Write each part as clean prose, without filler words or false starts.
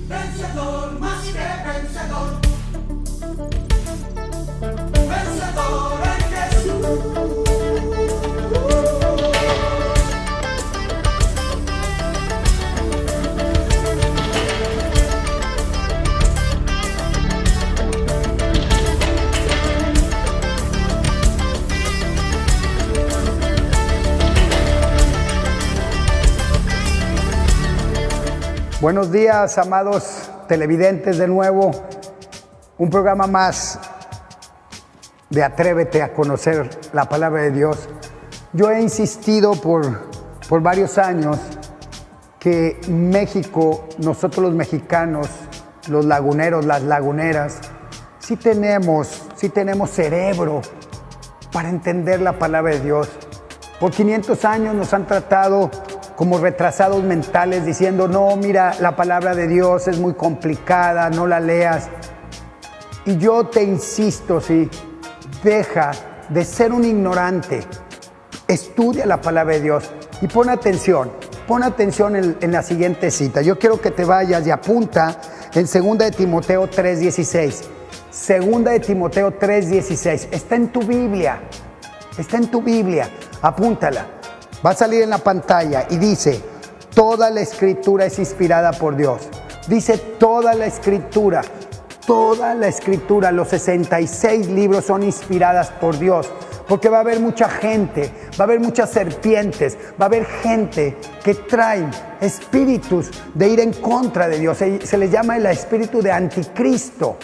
Vencedor, más que vencedor. Vencedor en Jesús. Buenos días, amados televidentes, de nuevo, un programa más de Atrévete a conocer la palabra de Dios. Yo he insistido por varios años que México, nosotros los mexicanos, los laguneros, las laguneras, sí tenemos cerebro para entender la palabra de Dios. Por 500 años nos han tratado como retrasados mentales, diciendo, no, mira, la palabra de Dios es muy complicada, no la leas. Y yo te insisto, sí, deja de ser un ignorante, estudia la palabra de Dios y pon atención en la siguiente cita. Yo quiero que te vayas y apunta en 2 de Timoteo 3:16. 2 de Timoteo 3:16, está en tu Biblia, apúntala. Va a salir en la pantalla y dice, toda la escritura es inspirada por Dios. Dice toda la escritura, los 66 libros son inspiradas por Dios. Porque va a haber mucha gente, va a haber muchas serpientes, va a haber gente que trae espíritus de ir en contra de Dios. Se les llama el espíritu de anticristo.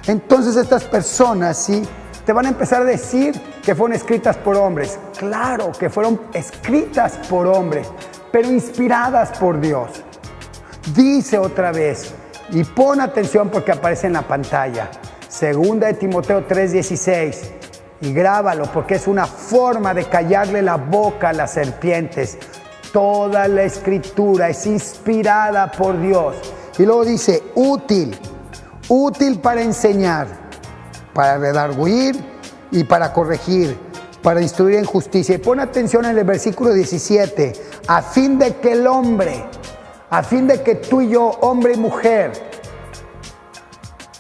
Entonces estas personas, sí, te van a empezar a decir que fueron escritas por hombres. Claro que fueron escritas por hombres, pero inspiradas por Dios. Dice otra vez, y pon atención porque aparece en la pantalla, 2 de Timoteo 3:16, y grábalo porque es una forma de callarle la boca a las serpientes. Toda la escritura es inspirada por Dios. Y luego dice, útil para enseñar, para redarguir y para corregir, para instruir en justicia. Y pon atención en el versículo 17, a fin de que tú y yo, hombre y mujer,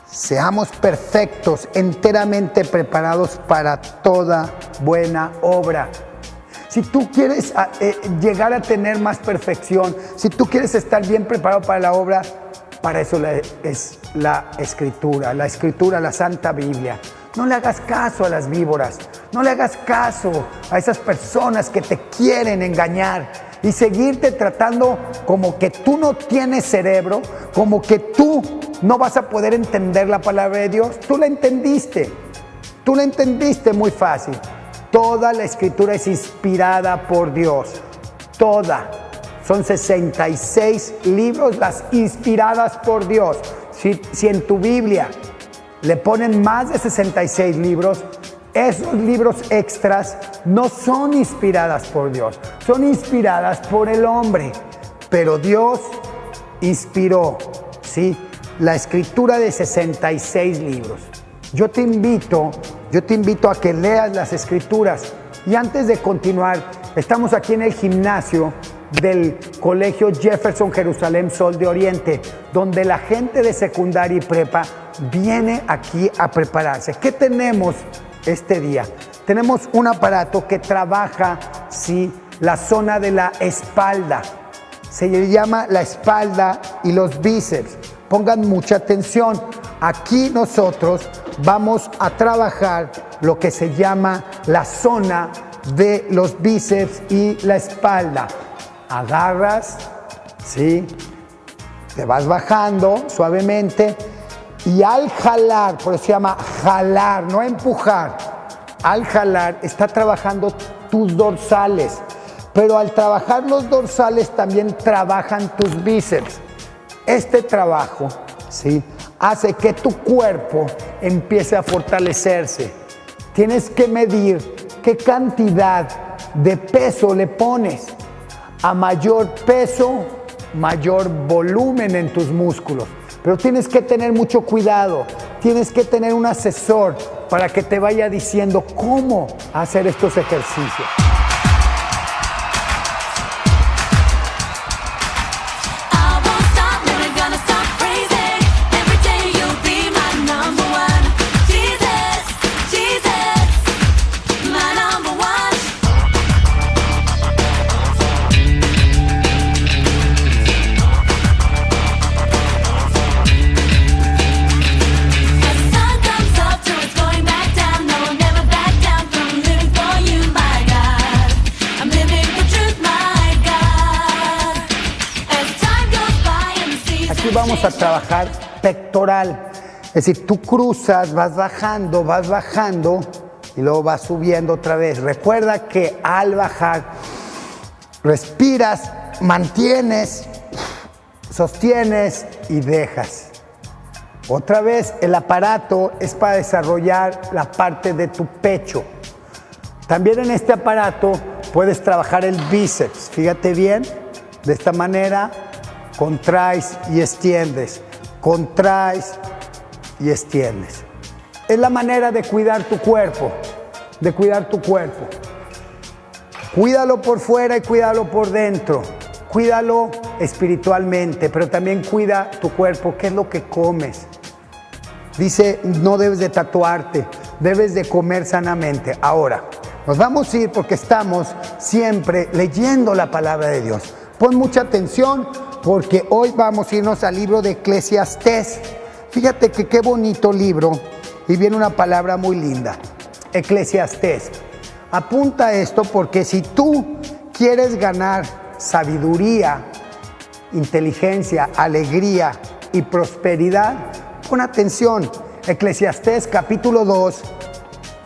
seamos perfectos, enteramente preparados para toda buena obra. Si tú quieres llegar a tener más perfección, si tú quieres estar bien preparado para la obra, para eso es la escritura, la Santa Biblia. No le hagas caso a las víboras, no le hagas caso a esas personas que te quieren engañar y seguirte tratando como que tú no tienes cerebro, como que tú no vas a poder entender la palabra de Dios. Tú la entendiste muy fácil. Toda la escritura es inspirada por Dios, toda. Son 66 libros las inspiradas por Dios. Si en tu Biblia le ponen más de 66 libros, esos libros extras no son inspiradas por Dios, son inspiradas por el hombre. Pero Dios inspiró, ¿sí?, la escritura de 66 libros. Yo te invito a que leas las escrituras. Y antes de continuar, estamos aquí en el gimnasio del Colegio Jefferson Jerusalén Sol de Oriente, donde la gente de secundaria y prepa viene aquí a prepararse. ¿Qué tenemos este día? Tenemos un aparato que trabaja, sí, la zona de la espalda. Se le llama la espalda y los bíceps. Pongan mucha atención. Aquí nosotros vamos a trabajar lo que se llama la zona de los bíceps y la espalda. Agarras, ¿sí?, te vas bajando suavemente y al jalar, por eso se llama jalar, no empujar. Al jalar está trabajando tus dorsales, pero al trabajar los dorsales también trabajan tus bíceps. Este trabajo, ¿sí?, hace que tu cuerpo empiece a fortalecerse. Tienes que medir qué cantidad de peso le pones. A mayor peso, mayor volumen en tus músculos. Pero tienes que tener mucho cuidado. Tienes que tener un asesor para que te vaya diciendo cómo hacer estos ejercicios. I won't stop, never gonna stop breaking. aquí vamos a trabajar pectoral. Es decir, tú cruzas, vas bajando y luego vas subiendo otra vez. Recuerda que al bajar, respiras, mantienes, sostienes y dejas. Otra vez, el aparato es para desarrollar la parte de tu pecho. También en este aparato puedes trabajar el bíceps. Fíjate bien, de esta manera contraes y extiendes, contraes y extiendes. Es la manera de cuidar tu cuerpo, Cuídalo por fuera y cuídalo por dentro. Cuídalo espiritualmente, pero también cuida tu cuerpo. ¿Qué es lo que comes? Dice, no debes de tatuarte, debes de comer sanamente. Ahora, nos vamos a ir porque estamos siempre leyendo la palabra de Dios. Pon mucha atención porque hoy vamos a irnos al libro de Eclesiastés. Fíjate que qué bonito libro y viene una palabra muy linda. Eclesiastés. Apunta esto porque si tú quieres ganar sabiduría, inteligencia, alegría y prosperidad, pon atención. Eclesiastés capítulo 2,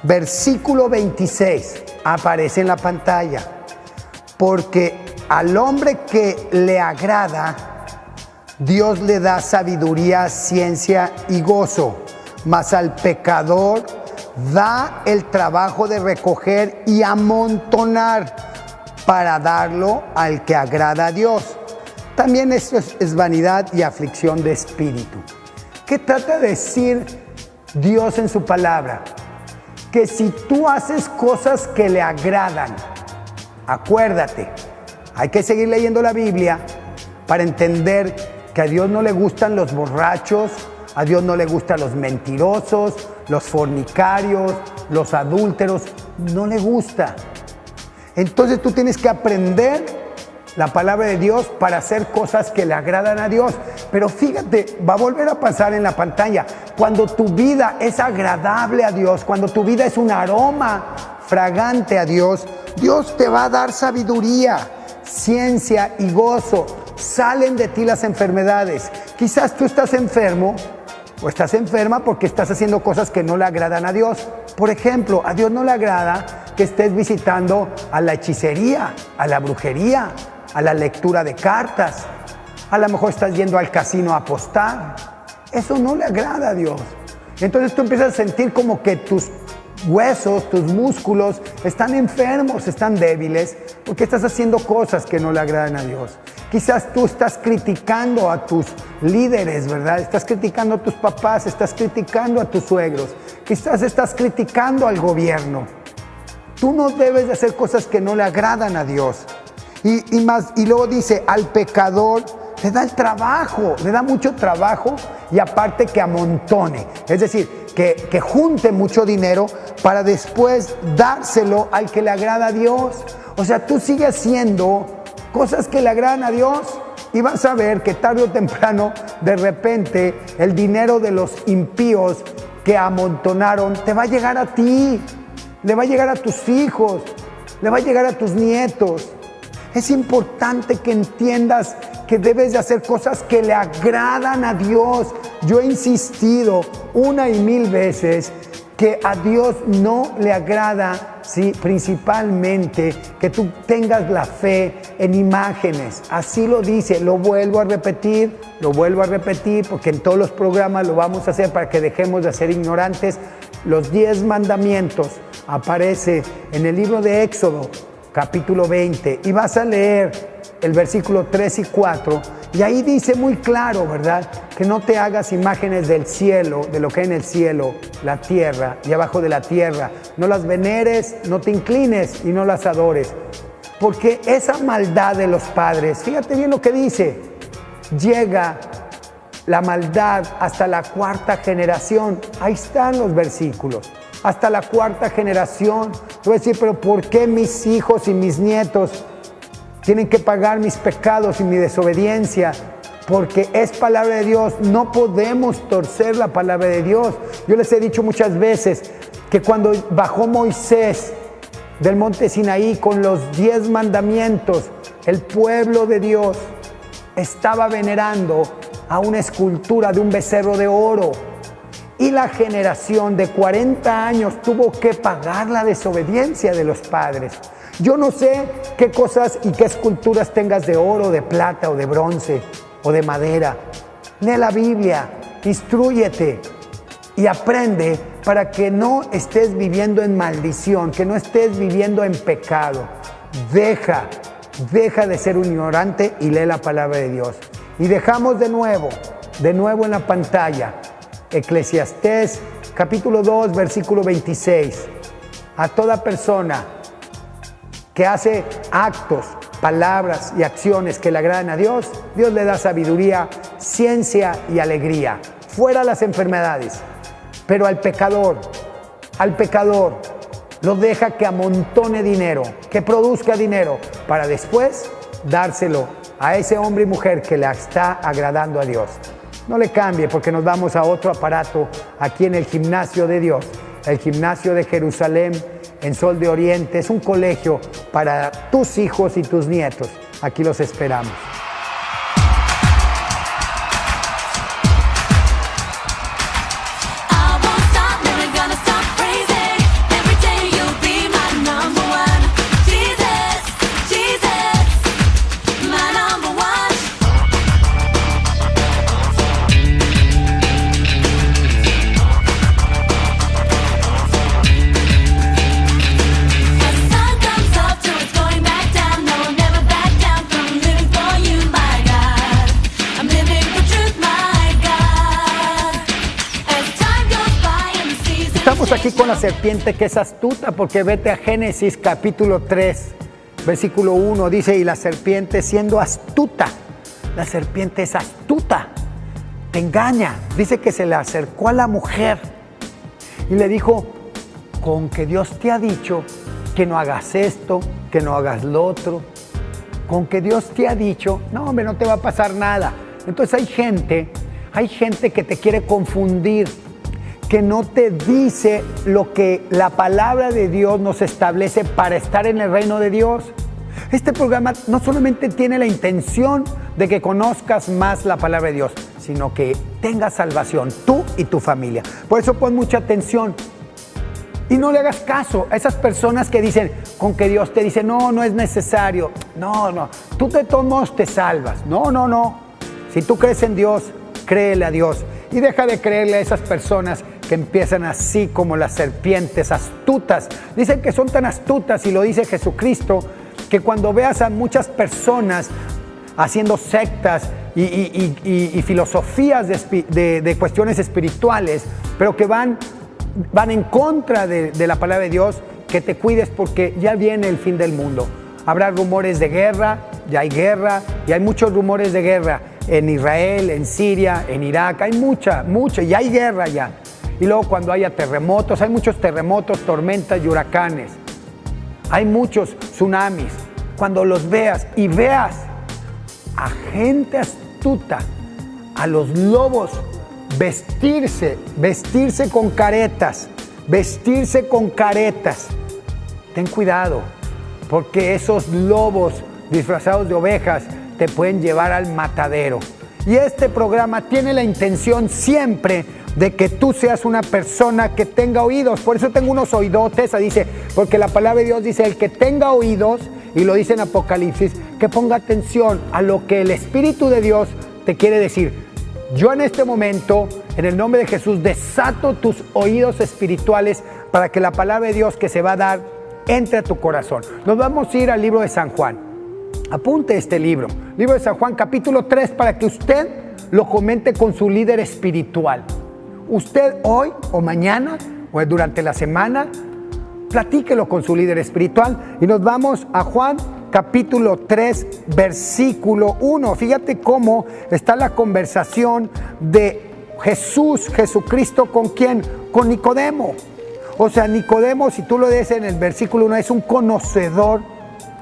versículo 26, aparece en la pantalla. Porque al hombre que le agrada, Dios le da sabiduría, ciencia y gozo, mas al pecador da el trabajo de recoger y amontonar para darlo al que agrada a Dios. También esto es vanidad y aflicción de espíritu. ¿Qué trata de decir Dios en su palabra? Que si tú haces cosas que le agradan, acuérdate, hay que seguir leyendo la Biblia para entender que a Dios no le gustan los borrachos, a Dios no le gustan los mentirosos, los fornicarios, los adúlteros, no le gusta. Entonces tú tienes que aprender la palabra de Dios para hacer cosas que le agradan a Dios. Pero fíjate, va a volver a pasar en la pantalla. Cuando tu vida es agradable a Dios, cuando tu vida es un aroma fragante a Dios, Dios te va a dar sabiduría, ciencia y gozo. Salen de ti las enfermedades. Quizás tú estás enfermo o estás enferma porque estás haciendo cosas que no le agradan a Dios. Por ejemplo, a Dios no le agrada que estés visitando a la hechicería, a la brujería, a la lectura de cartas. A lo mejor estás yendo al casino a apostar. Eso no le agrada a Dios. Entonces tú empiezas a sentir como que tus huesos, tus músculos están enfermos, están débiles, porque estás haciendo cosas que no le agradan a Dios. Quizás tú estás criticando a tus líderes, ¿verdad? Estás criticando a tus papás, estás criticando a tus suegros. Quizás estás criticando al gobierno. Tú no debes de hacer cosas que no le agradan a Dios. Y luego dice, al pecador le da el trabajo, le da mucho trabajo y aparte que amontone. Es decir, que junte mucho dinero para después dárselo al que le agrada a Dios. O sea, tú sigues haciendo cosas que le agradan a Dios y vas a ver que tarde o temprano, de repente, el dinero de los impíos que amontonaron te va a llegar a ti, le va a llegar a tus hijos, le va a llegar a tus nietos. Es importante que entiendas que debes de hacer cosas que le agradan a Dios. Yo he insistido 1 y 1000 veces que a Dios no le agrada, ¿sí? Principalmente que tú tengas la fe en imágenes. Así lo dice, lo vuelvo a repetir, porque en todos los programas lo vamos a hacer para que dejemos de ser ignorantes. Los 10 mandamientos aparece en el libro de Éxodo, capítulo 20, y vas a leer el versículo 3 y 4, y ahí dice muy claro, ¿verdad? Que no te hagas imágenes del cielo, de lo que hay en el cielo, la tierra y abajo de la tierra. No las veneres, no te inclines y no las adores. Porque esa maldad de los padres, fíjate bien lo que dice, llega la maldad hasta la 4ª generación. Ahí están los versículos. Hasta la 4ª generación. Te voy a decir, pero ¿por qué mis hijos y mis nietos tienen que pagar mis pecados y mi desobediencia? Porque es palabra de Dios. No podemos torcer la palabra de Dios. Yo les he dicho muchas veces que cuando bajó Moisés del monte Sinaí con los 10 mandamientos, el pueblo de Dios estaba venerando a una escultura de un becerro de oro. Y la generación de 40 años tuvo que pagar la desobediencia de los padres. Yo no sé qué cosas y qué esculturas tengas de oro, de plata o de bronce o de madera. Lee la Biblia, instrúyete y aprende para que no estés viviendo en maldición, que no estés viviendo en pecado. Deja de ser un ignorante y lee la palabra de Dios. Y dejamos de nuevo en la pantalla, Eclesiastés capítulo 2, versículo 26. A toda persona que hace actos, palabras y acciones que le agradan a Dios, Dios le da sabiduría, ciencia y alegría. Fuera las enfermedades. Pero al pecador, lo deja que amontone dinero, que produzca dinero, para después dárselo a ese hombre y mujer que le está agradando a Dios. No le cambie, porque nos vamos a otro aparato aquí en el gimnasio de Dios, el gimnasio de Jerusalén en Sol de Oriente. Es un colegio para tus hijos y tus nietos. Aquí los esperamos. Aquí con la serpiente que es astuta, porque vete a Génesis capítulo 3, versículo 1, dice: y la serpiente siendo astuta, la serpiente es astuta, te engaña. Dice que se le acercó a la mujer y le dijo: con que Dios te ha dicho que no hagas esto, que no hagas lo otro, con que Dios te ha dicho, no hombre, no te va a pasar nada. Entonces hay gente que te quiere confundir, que no te dice lo que la palabra de Dios nos establece para estar en el reino de Dios. Este programa no solamente tiene la intención de que conozcas más la palabra de Dios, sino que tengas salvación, tú y tu familia. Por eso pon mucha atención y no le hagas caso a esas personas que dicen, con que Dios te dice, no es necesario. No, tú de todos modos te salvas. No. Si tú crees en Dios, créele a Dios. Y deja de creerle a esas personas que empiezan así como las serpientes astutas. Dicen que son tan astutas, y lo dice Jesucristo, que cuando veas a muchas personas haciendo sectas y filosofías de cuestiones espirituales, pero que van en contra de la palabra de Dios, que te cuides, porque ya viene el fin del mundo. Habrá rumores de guerra, ya hay guerra, y hay muchos rumores de guerra en Israel, en Siria, en Irak. Hay mucha, y hay guerra ya. Y luego cuando haya terremotos, hay muchos terremotos, tormentas y huracanes. Hay muchos tsunamis. Cuando los veas y veas a gente astuta, a los lobos, vestirse con caretas, ten cuidado, porque esos lobos disfrazados de ovejas te pueden llevar al matadero. Y este programa tiene la intención siempre de que tú seas una persona que tenga oídos. Por eso tengo unos oídotes, dice, porque la palabra de Dios dice, el que tenga oídos, y lo dice en Apocalipsis, que ponga atención a lo que el Espíritu de Dios te quiere decir. Yo en este momento, en el nombre de Jesús, desato tus oídos espirituales para que la palabra de Dios que se va a dar entre a tu corazón. Nos vamos a ir al libro de San Juan. Apunte este libro de San Juan, capítulo 3, para que usted lo comente con su líder espiritual. Usted hoy o mañana o durante la semana, platíquelo con su líder espiritual. Y nos vamos a Juan capítulo 3, versículo 1. Fíjate cómo está la conversación de Jesucristo, ¿con quién? Con Nicodemo. O sea, Nicodemo, si tú lo lees en el versículo 1, es un conocedor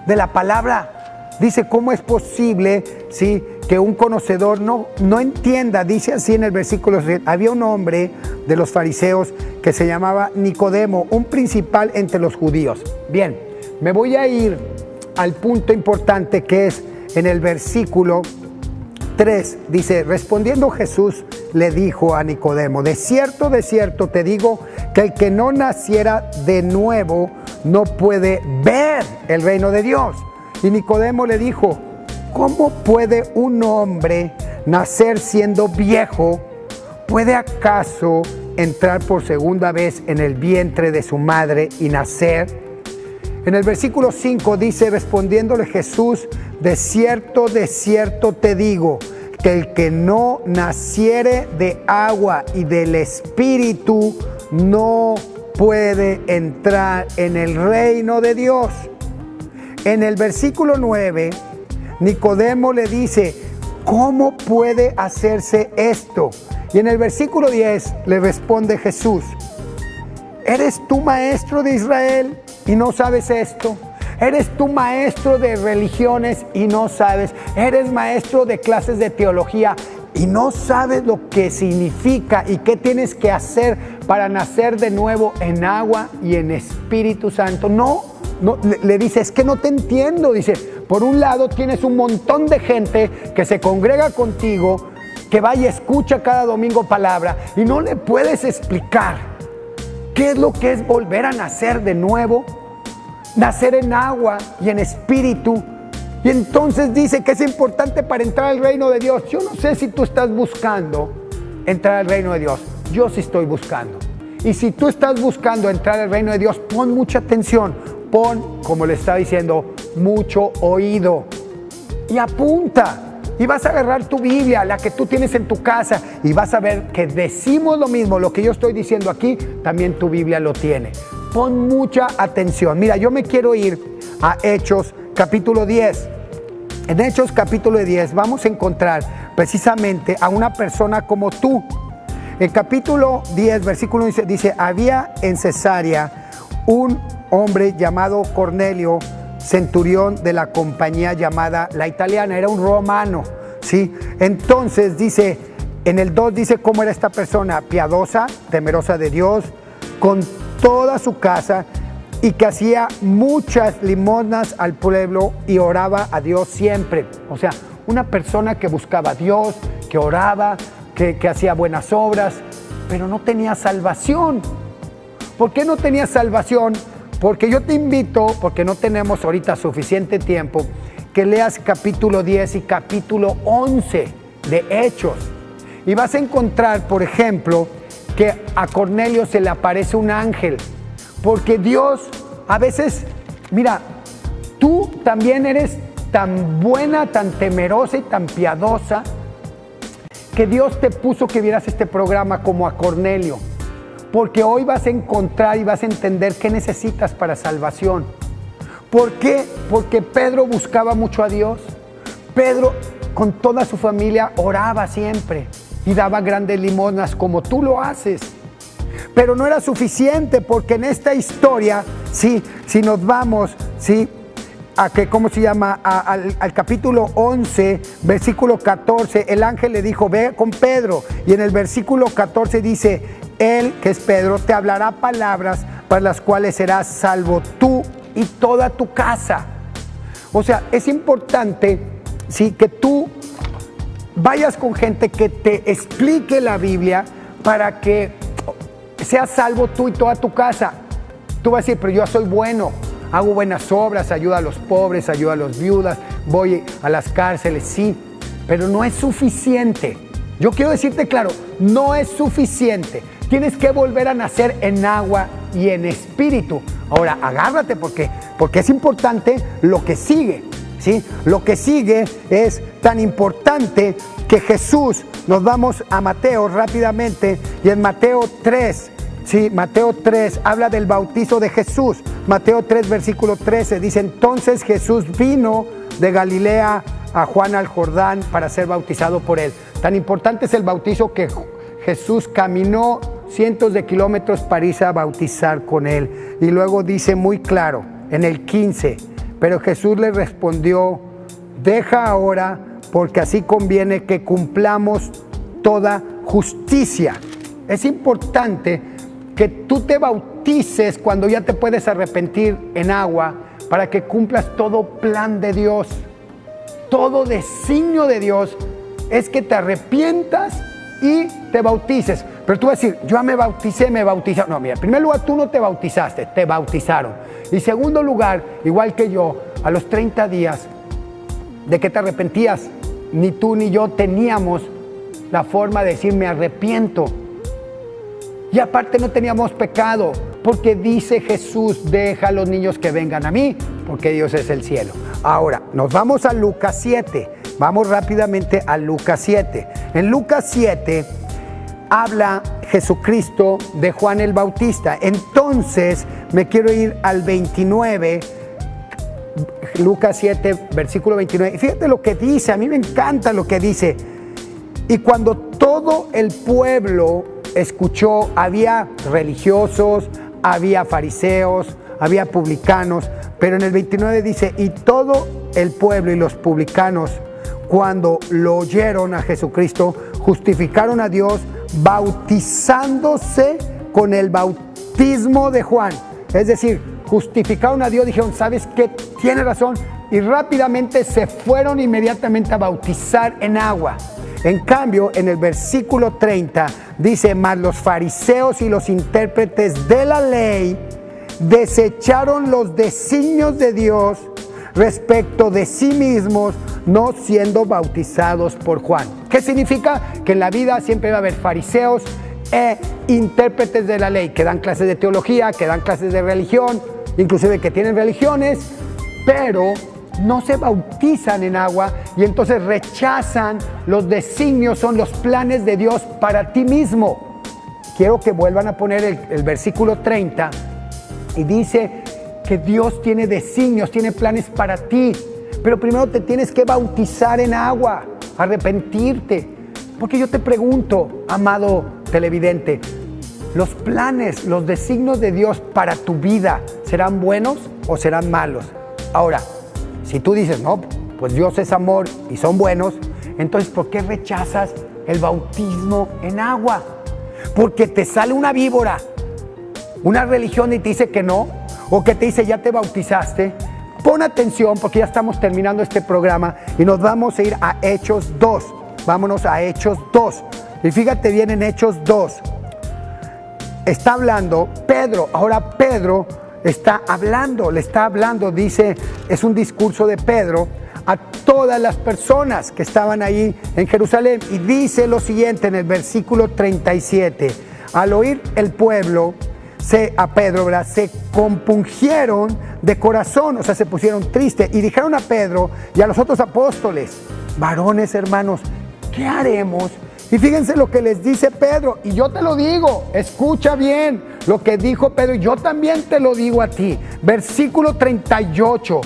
de la palabra. Dice, ¿cómo es posible, sí, que un conocedor no entienda? Dice así en el versículo 6, había un hombre de los fariseos que se llamaba Nicodemo, un principal entre los judíos. Bien, me voy a ir al punto importante, que es en el versículo 3 dice, respondiendo Jesús le dijo a Nicodemo, de cierto te digo que el que no naciera de nuevo no puede ver el reino de Dios. Y Nicodemo le dijo, ¿cómo puede un hombre nacer siendo viejo? ¿Puede acaso entrar por segunda vez en el vientre de su madre y nacer? En el versículo 5 dice, respondiéndole Jesús, de cierto te digo, que el que no naciere de agua y del Espíritu no puede entrar en el reino de Dios. En el versículo 9, Nicodemo le dice, ¿cómo puede hacerse esto? Y en el versículo 10 le responde Jesús, ¿eres tú maestro de Israel y no sabes esto? ¿Eres tú maestro de religiones y no sabes? ¿Eres maestro de clases de teología y no sabes lo que significa y qué tienes que hacer para nacer de nuevo en agua y en Espíritu Santo? No, le dice, es que no te entiendo. Dice, por un lado tienes un montón de gente que se congrega contigo, que va y escucha cada domingo palabra y no le puedes explicar qué es lo que es volver a nacer de nuevo, nacer en agua y en espíritu. Y entonces dice que es importante para entrar al reino de Dios. Yo no sé si tú estás buscando entrar al reino de Dios. Yo sí estoy buscando. Y si tú estás buscando entrar al reino de Dios, pon mucha atención. Pon, como le estaba diciendo, mucho oído. Y apunta. Y vas a agarrar tu Biblia, la que tú tienes en tu casa, y vas a ver que decimos lo mismo. Lo que yo estoy diciendo aquí, también tu Biblia lo tiene. Pon mucha atención. Mira, yo me quiero ir a Hechos capítulo 10. En Hechos capítulo 10 vamos a encontrar precisamente a una persona como tú. El capítulo 10, versículo 1 dice, había en Cesarea un hombre llamado Cornelio, centurión de la compañía llamada La Italiana, era un romano, ¿sí? Entonces dice, en el 2 dice cómo era esta persona, piadosa, temerosa de Dios, con toda su casa, y que hacía muchas limosnas al pueblo y oraba a Dios siempre. O sea, una persona que buscaba a Dios, que oraba, que hacía buenas obras, pero no tenía salvación. ¿Por qué no tenía salvación? Porque yo te invito, porque no tenemos ahorita suficiente tiempo, que leas capítulo 10 y capítulo 11 de Hechos. Y vas a encontrar, por ejemplo, que a Cornelio se le aparece un ángel. Porque Dios a veces, mira, tú también eres tan buena, tan temerosa y tan piadosa, que Dios te puso que vieras este programa como a Cornelio. Porque hoy vas a encontrar y vas a entender qué necesitas para salvación. ¿Por qué? Porque Pedro buscaba mucho a Dios. Pedro con toda su familia oraba siempre y daba grandes limosnas como tú lo haces. Pero no era suficiente, porque en esta historia, si nos vamos, a que, ¿cómo se llama? Al capítulo 11, versículo 14, el ángel le dijo, ve con Pedro. Y en el versículo 14 dice, él, que es Pedro, te hablará palabras para las cuales serás salvo tú y toda tu casa. O sea, es importante, que tú vayas con gente que te explique la Biblia para que seas salvo tú y toda tu casa. Tú vas a decir, pero yo soy bueno, hago buenas obras, ayudo a los pobres, ayudo a las viudas, voy a las cárceles, sí, pero no es suficiente. Yo quiero decirte claro, no es suficiente. Tienes que volver a nacer en agua y en espíritu. Ahora, agárrate porque es importante lo que sigue, ¿sí? Lo que sigue es tan importante que Jesús, nos vamos a Mateo rápidamente, y en Mateo 3, Mateo 3 habla del bautizo de Jesús. Mateo 3, versículo 13, dice, entonces Jesús vino de Galilea a Juan al Jordán para ser bautizado por él. Tan importante es el bautizo que Jesús caminó cientos de kilómetros para irse a bautizar con él. Y luego dice muy claro, en el 15, pero Jesús le respondió, deja ahora, porque así conviene que cumplamos toda justicia. Es importante que tú te bautices cuando ya te puedes arrepentir en agua, para que cumplas todo plan de Dios, todo designio de Dios es que te arrepientas y te bautices. Pero tú vas a decir, yo ya me bauticé, me bautizaron. No, mira, en primer lugar, tú no te bautizaste, te bautizaron. Y en segundo lugar, igual que yo, a los 30 días de que te arrepentías, ni tú ni yo teníamos la forma de decir, me arrepiento. Y aparte no teníamos pecado, porque dice Jesús, deja a los niños que vengan a mí, porque Dios es el cielo. Ahora, nos vamos a Lucas 7. Vamos rápidamente a Lucas 7. En Lucas 7 habla Jesucristo de Juan el Bautista. Entonces me quiero ir al 29, Lucas 7, versículo 29. Fíjate lo que dice, a mí me encanta lo que dice. Y cuando todo el pueblo escuchó, había religiosos, había fariseos, había publicanos, pero en el 29 dice, y todo el pueblo y los publicanos, cuando lo oyeron a Jesucristo, justificaron a Dios bautizándose con el bautismo de Juan. Es decir, justificaron a Dios, dijeron, ¿sabes qué? Tiene razón. Y rápidamente se fueron inmediatamente a bautizar en agua. En cambio, en el versículo 30 dice, mas los fariseos y los intérpretes de la ley desecharon los designios de Dios respecto de sí mismos, no siendo bautizados por Juan. ¿Qué significa? Que en la vida siempre va a haber fariseos e intérpretes de la ley, que dan clases de teología, que dan clases de religión, inclusive que tienen religiones, pero no se bautizan en agua y entonces rechazan los designios, son los planes de Dios para ti mismo. Quiero que vuelvan a poner el versículo 30 y dice que Dios tiene designios, tiene planes para ti, pero primero te tienes que bautizar en agua, arrepentirte. Porque yo te pregunto, amado televidente, ¿los planes, los designios de Dios para tu vida serán buenos o serán malos? Ahora, si tú dices, no, pues Dios es amor y son buenos, entonces ¿por qué rechazas el bautismo en agua? Porque te sale una víbora, una religión y te dice que no, o que te dice ya te bautizaste. Pon atención porque ya estamos terminando este programa y nos vamos a ir a Hechos 2. Vámonos a Hechos 2. Y fíjate bien en Hechos 2. Está hablando Pedro. Ahora Pedro está hablando, le está hablando, dice, es un discurso de Pedro a todas las personas que estaban ahí en Jerusalén. Y dice lo siguiente en el versículo 37. Al oír el pueblo a Pedro, ¿verdad?, se compungieron de corazón, o sea, se pusieron tristes y dijeron a Pedro y a los otros apóstoles, varones hermanos, ¿qué haremos? Y fíjense lo que les dice Pedro, y yo te lo digo, escucha bien lo que dijo Pedro, y yo también te lo digo a ti. Versículo 38,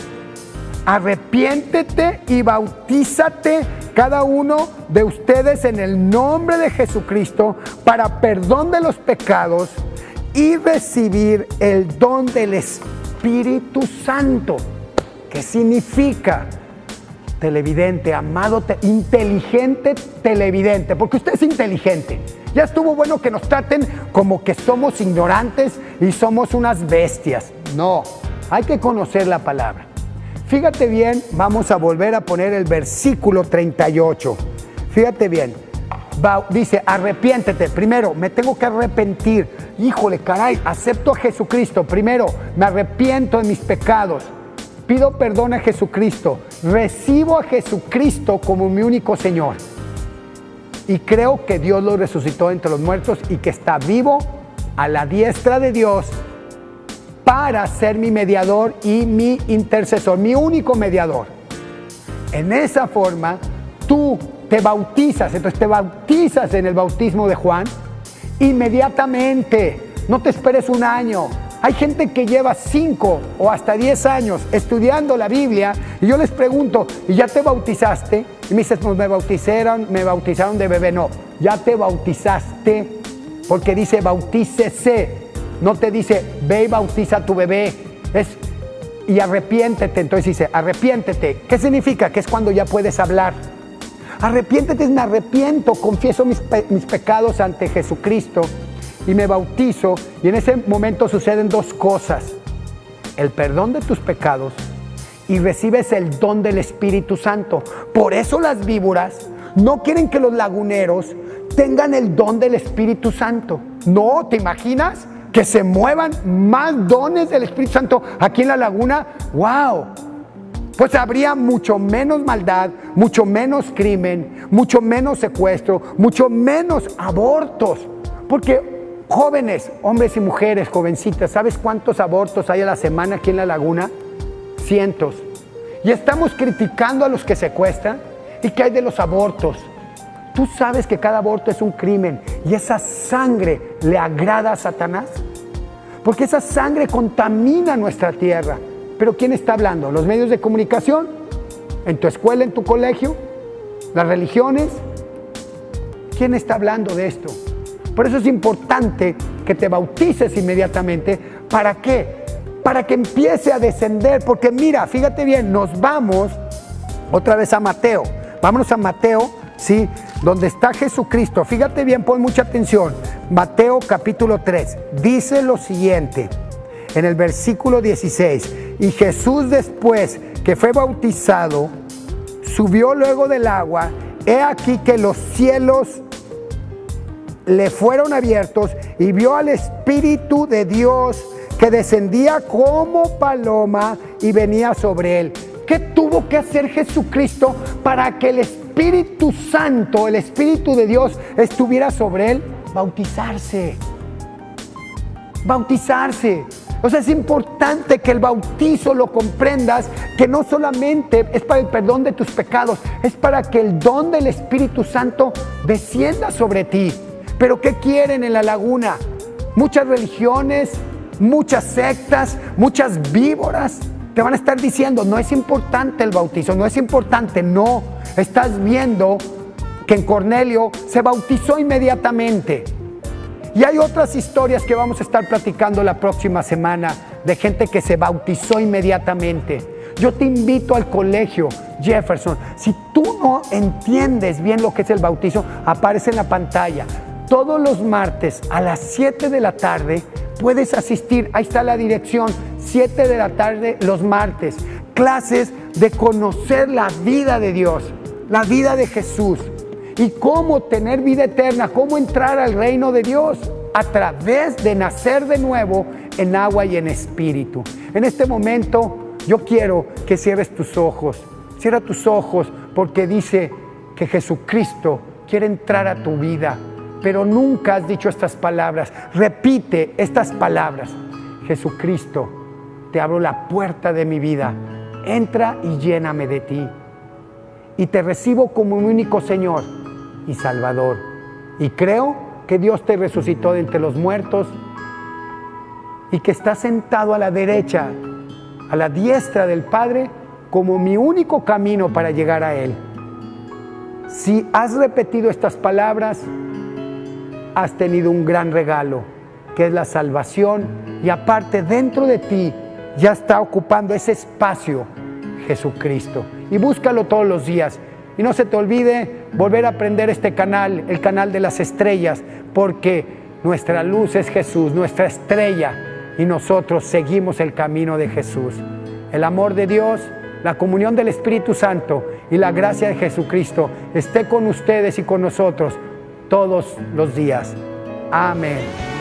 arrepiéntete y bautízate cada uno de ustedes en el nombre de Jesucristo para perdón de los pecados y recibir el don del Espíritu Santo. ¿Qué significa? Televidente, amado, inteligente televidente, porque usted es inteligente. Ya estuvo bueno que nos traten como que somos ignorantes y somos unas bestias. No, hay que conocer la palabra. Fíjate bien, vamos a volver a poner el versículo 38. Fíjate bien, dice, arrepiéntete. Primero, me tengo que arrepentir. Híjole, caray, acepto a Jesucristo. Primero, me arrepiento de mis pecados. Pido perdón a Jesucristo, recibo a Jesucristo como mi único Señor y creo que Dios lo resucitó entre los muertos y que está vivo a la diestra de Dios para ser mi mediador y mi intercesor, mi único mediador. En esa forma, tú te bautizas, entonces te bautizas en el bautismo de Juan inmediatamente, no te esperes un año. Hay gente que lleva 5 o hasta 10 años estudiando la Biblia y yo les pregunto, ¿y ya te bautizaste? Y me dices, pues me bautizaron de bebé. No, ya te bautizaste porque dice bautícese, no te dice ve y bautiza a tu bebé. Y arrepiéntete, entonces dice arrepiéntete. ¿Qué significa? Que es cuando ya puedes hablar. Arrepiéntete es me arrepiento, confieso mis pecados ante Jesucristo y me bautizo, y en ese momento suceden dos cosas: el perdón de tus pecados y recibes el don del Espíritu Santo. Por eso las víboras No quieren que los laguneros tengan el don del Espíritu Santo. No, ¿te imaginas? Que se muevan más dones del Espíritu Santo aquí en la laguna. ¡Wow! Pues habría mucho menos maldad, mucho menos crimen, mucho menos secuestro, mucho menos abortos. Porque jóvenes, hombres y mujeres, jovencitas, ¿sabes cuántos abortos hay a la semana aquí en la laguna? Cientos. Y estamos criticando a los que secuestran. ¿Y qué hay de los abortos? Tú sabes que cada aborto es un crimen y esa sangre le agrada a Satanás. Porque esa sangre contamina nuestra tierra. ¿Pero quién está hablando? ¿Los medios de comunicación? ¿En tu escuela, en tu colegio? ¿Las religiones? ¿Quién está hablando de esto? Por eso es importante que te bautices inmediatamente. ¿Para qué? Para que empiece a descender. Porque mira, fíjate bien, nos vamos otra vez a Mateo. Vámonos a Mateo, ¿sí? Donde está Jesucristo. Fíjate bien, pon mucha atención. Mateo capítulo 3. Dice lo siguiente, en el versículo 16. Y Jesús, después que fue bautizado, subió luego del agua. He aquí que los cielos le fueron abiertos y vio al Espíritu de Dios que descendía como paloma y venía sobre él. ¿Qué tuvo que hacer Jesucristo para que el Espíritu Santo, el Espíritu de Dios, estuviera sobre él? Bautizarse. Bautizarse. O sea, es importante que el bautizo lo comprendas, que no solamente es para el perdón de tus pecados, es para que el don del Espíritu Santo descienda sobre ti. ¿Pero qué quieren en la laguna? Muchas religiones, muchas sectas, muchas víboras te van a estar diciendo, no es importante el bautizo, no es importante, no. Estás viendo que en Cornelio se bautizó inmediatamente. Y hay otras historias que vamos a estar platicando la próxima semana de gente que se bautizó inmediatamente. Yo te invito al colegio Jefferson. Si tú no entiendes bien lo que es el bautizo, aparece en la pantalla. Todos los martes a las 7 de la tarde puedes asistir. Ahí está la dirección, 7 de la tarde los martes. Clases de conocer la vida de Dios, la vida de Jesús. Y cómo tener vida eterna, cómo entrar al reino de Dios a través de nacer de nuevo en agua y en espíritu. En este momento yo quiero que cierres tus ojos. Cierra tus ojos porque dice que Jesucristo quiere entrar a tu vida. Pero nunca has dicho estas palabras. Repite estas palabras. Jesucristo, te abro la puerta de mi vida. Entra y lléname de ti. Y te recibo como mi único Señor y Salvador. Y creo que Dios te resucitó de entre los muertos y que está sentado a la derecha, a la diestra del Padre, como mi único camino para llegar a Él. Si has repetido estas palabras, has tenido un gran regalo, que es la salvación, y aparte dentro de ti ya está ocupando ese espacio Jesucristo. Y búscalo todos los días. Y no se te olvide volver a aprender este canal, el canal de las estrellas, porque nuestra luz es Jesús, nuestra estrella, y nosotros seguimos el camino de Jesús. El amor de Dios, la comunión del Espíritu Santo y la gracia de Jesucristo esté con ustedes y con nosotros todos los días. Amén.